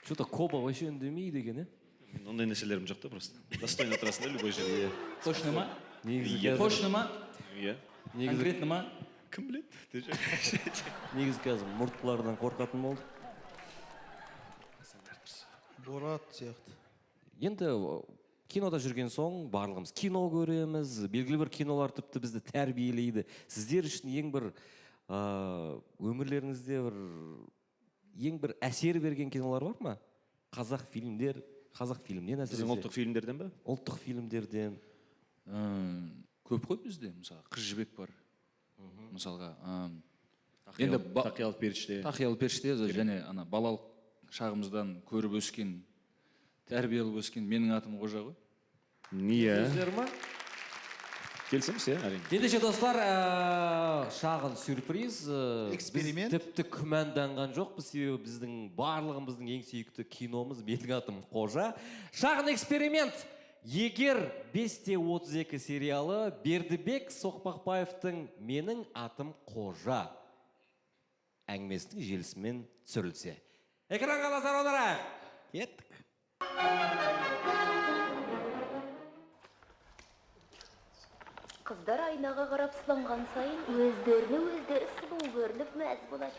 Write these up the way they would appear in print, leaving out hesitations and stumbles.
Что-то Коба вообще үндемейді екен, Ондай нәрселерім жоқ та просто. Достойно тұрасың да любой жерде. Точно ма? Негізі Точно ма? Иә. Конкретно ма? Кім біледі? негізі қазір мұрттылардан қорқатын болды. Борат сияқты. Енді кинода жүрген соң барлығымыз кино көреміз, белгілі бір кинолар тіпті бізді тәрбиелейді. Сіздер үшін ең бір өмірлеріңізде ең бір әсер берген кинолар бар ма? Қазақ фильмдер, қазақ фильмнен әсіресе. Біздің ұлттық фильмдерден ба? Ұлттық фильмдерден. Көп қой бізде, мысалы, Қыз жібек бар. Мысалға, Тақиялы періште. Тақиялы періште және ана балалық шағымыздан көріп өскен, тәрбиелеп өскен менің атым Қожа ғой. Иә. Сіздер ма? Келісеміз, иә, әрине. Ендеше достар, шағын сюрприз. Эксперимент. Біз тіпті күмәнданған жоқпыз, себебі біздің барлығымыздың ең сүйікті киномыз «Менің атым Қожа». Шағын эксперимент. Егер 5:32 сериалы Бердібек Соқпақбаевтың «Менің атым Қожа» әңгімесінің желісімен түсірілсе. Экранға назар аударайық. Кеттік. Қыздар айнаға қарап сыланған сайын өздеріне өздері сұлу көрініп мәз болады.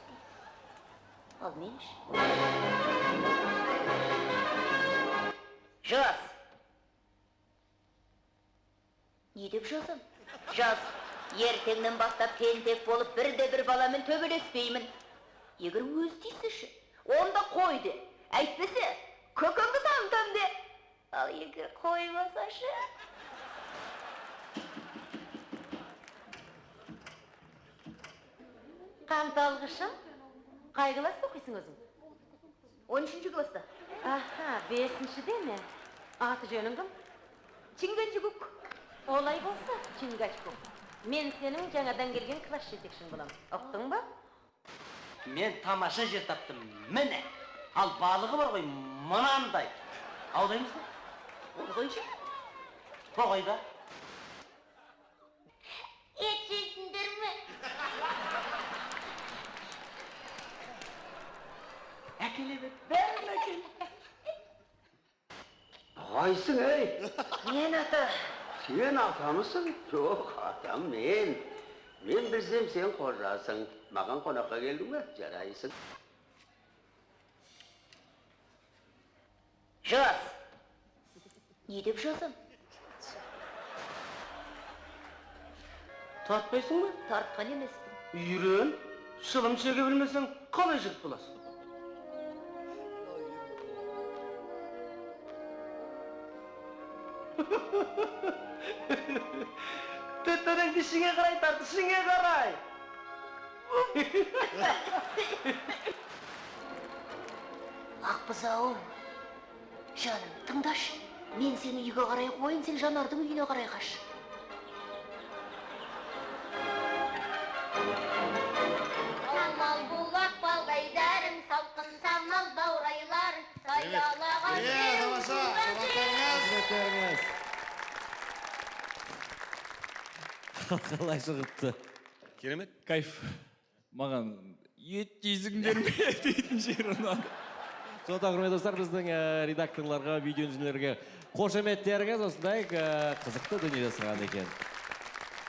Ал мен ше? Жаз. Не деп жазам? Жаз. Ертеңнен бастап тентек болып бірде-бір баламен төбелеспеймін. Егер өз дейсіші, онда қой де. Әйтпесе, көкіңді там де. Ал егер қоймасашы... Қанталғышым, қай класста оқисың өзің? 13-ші класста. Аха, 5-шіде ме? Аты жөнің кім? Чингачгук. Олай болса, Чингачгук. Мен сенің жаңадан келген класс жетекшің болам. Ұқтың ба? Мен тамаша жер таптым. Міне, ал балығы бар ғой, мынандай. Аудаймыз ба? Оны қойшы? Қойда. Ет жесіндер ме? Әкеле бе, бәрін әкел. Қайсың, ей? Мен ата. Сен атамысың? Жоқ, атам мен. Мен білсем сен қожасың. Маған қонаққа келдің бе? Жарайсың. Жаз. Не деп жазам? Тартпайсың ба? Тартқан емеспін. Үйрен, шылым шеге білмесең, қалай жігіт боласың? Төттөрің дишіңе қарай, тартышыңе қарай. Ақбызауым, жаным, тыңдашы. Мен сені үйге қарай қойын, сен Жанардың үйіне қарай қаш. Самал бұлақ балғайдарың, салқын самал баурайларың, саялаған Қалай шығыпты? Керемет. Кайф. Маған ет жейсіңдер ме дейтін жер ұнады. Сондықтан құрметті достар, біздің редакторларға, видео инженерлерге қошеметтеріңіз осындай қызықты дүние жасаған екен.